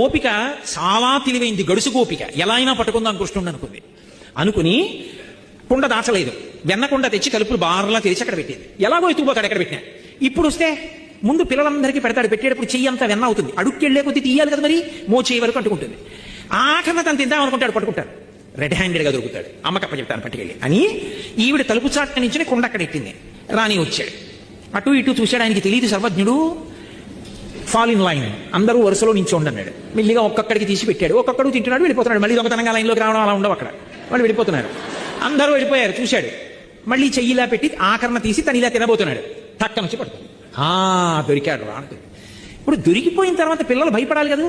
గోపిక చాలా తెలివైంది, గడుసు గోపిక. ఎలా అయినా పట్టుకుందాం కృష్ణుడు అనుకుని కుండ దాచలేదు, వెన్న కుండ తెచ్చి తలుపులు బార్లా తెరిచి అక్కడ పెట్టేది. ఎలాగో ఎత్తుకుపోతాడు ఎక్కడ పెట్టినా. ఇప్పుడు వస్తే ముందు పిల్లలందరికీ పెడతాడు, పెట్టేటప్పుడు చెయ్యి అంతా వెన్న అవుతుంది, అడుక్కెళ్లే కొద్ది తీయాలి కదా, మరి మోచేయి వరకు అంటుకుంటుంది. ఆఖరణ తను తిందామనుకుంటాడు, పట్టుకుంటాడు, రెడ్ హ్యాండెడ్గా దొరుకుతాడు. అమ్మకప్ప చెప్తాను పట్టుకెళ్ళి అని. ఈవిడ తలుపు చాట్ట నుంచి కుండ అక్కడ ఎట్టింది. రాణి వచ్చాడు, అటు ఇటు చూశాడు, ఆయనకి తెలియదు సర్వజ్ఞుడు. ఫాల్ ఇన్ లైన్, అందరూ వరుసలో నించోండి అన్నాడు. మెల్లిగా ఒక్కొక్కడికి తీసి పెట్టాడు, ఒక్కొక్కడు తింటున్నాడు, వెళ్ళిపోతున్నాడు. మళ్ళీ దొంగతనంగా లైన్లోకి రావడం అలా ఉండవు అక్కడ, వాళ్ళు వెళ్ళిపోతున్నారు. అందరూ వెళ్ళిపోయారు, చూశాడు. మళ్ళీ చెయ్యిలా పెట్టి ఆకరణ తీసి తను ఇలా తినబోతున్నాడు. టక్క నుంచి పడుతుంది. దొరికాడు రా అంటుంది. ఇప్పుడు దొరికిపోయిన తర్వాత పిల్లలు భయపడాలి కదా,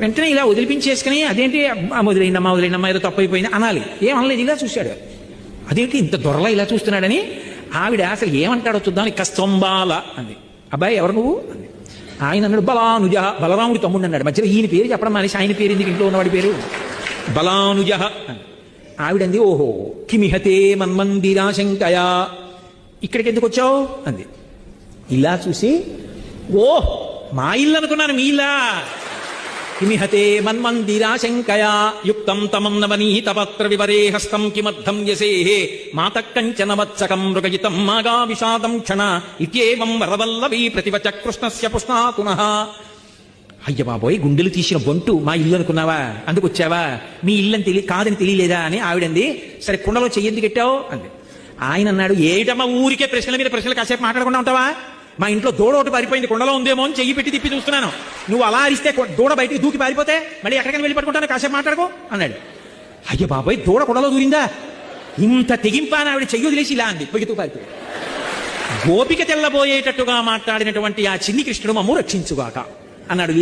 వెంటనే ఇలా వదిలిపించేసుకుని అదేంటి వదిలేనమ్మా ఏదో తప్పు అయిపోయింది అనాలి. ఏమనలేదు, ఇలా చూశాడు. అదేంటి ఇంత దొరలా ఇలా చూస్తున్నాడని. ఆవిడ అసలు ఏమంటాడో చూద్దాం, కస్తంబాల అంది. అబ్బాయి ఎవరు నువ్వు అంది. ఆయన అన్నాడు బలానుజ, బలరాముడి తమ్ముడు అన్నాడు. మధ్యలో ఈయన పేరు చెప్పడం మానేసి ఆయన పేరు ఎందుకు, ఇంట్లో ఉన్నవాడి పేరు బలానుజ అని. ఆవిడంది ఓహో కిమిహతే మన్మందిరాశంకయా, ఇక్కడికి ఎందుకు వచ్చావు అంది. ఇలా చూసి ఓ మా ఇల్లు అనుకున్నాను, మీ ఇల్లా. కిమిహతే మన్మందిరాశంకయా యుక్తం తమన్నవనీత పత్ర వివరే హస్తం కిమర్థం యసేహే మాతకంచన వత్సకం మృగజితం మాగా విషాదం క్షణ ఇత్యేవం వరవల్లవీ ప్రతివచ కృష్ణస్య పుష్ణాతునః. అయ్య బాబోయ్, గుండెలు తీసిన బొంటు, మా ఇల్లు అనుకున్నావా, అందుకు వచ్చావా, మీ ఇల్లని కాదని తెలియలేదా అని. ఆవిడంది సరే కుండలో చెయ్యందుకు పెట్టావు అంది. ఆయన అన్నాడు ఏటమ్మా ఊరికే ప్రశ్నల మీద ప్రశ్నలు, కాసేపు మాట్లాడకుండా ఉంటావా, మా ఇంట్లో దూడ ఒకటి పారిపోయింది, కుండలో ఉందేమో అని చెయ్యి పెట్టి తిప్పి చూస్తున్నాను, నువ్వు అలా అరిస్తే దూడ బయటికి దూకి పారిపోతే మళ్ళీ ఎక్కడికైనా వెళ్ళి పట్టుకుంటాను, కాసేపు మాట్లాడుకో అన్నాడు. అయ్య బాబాయ్, దూడ కుండలో దూరిందా, ఇంత తెగింపా అని ఆవిడ చెయ్యి వదిలేసి ఇలా అంది, పొగితూ పారిపోయి. గోపిక తెల్లబోయేటట్టుగా మాట్లాడినటువంటి ఆ చిన్ని కృష్ణుడు మమ్ము రక్షించుగాక అన్నాడు.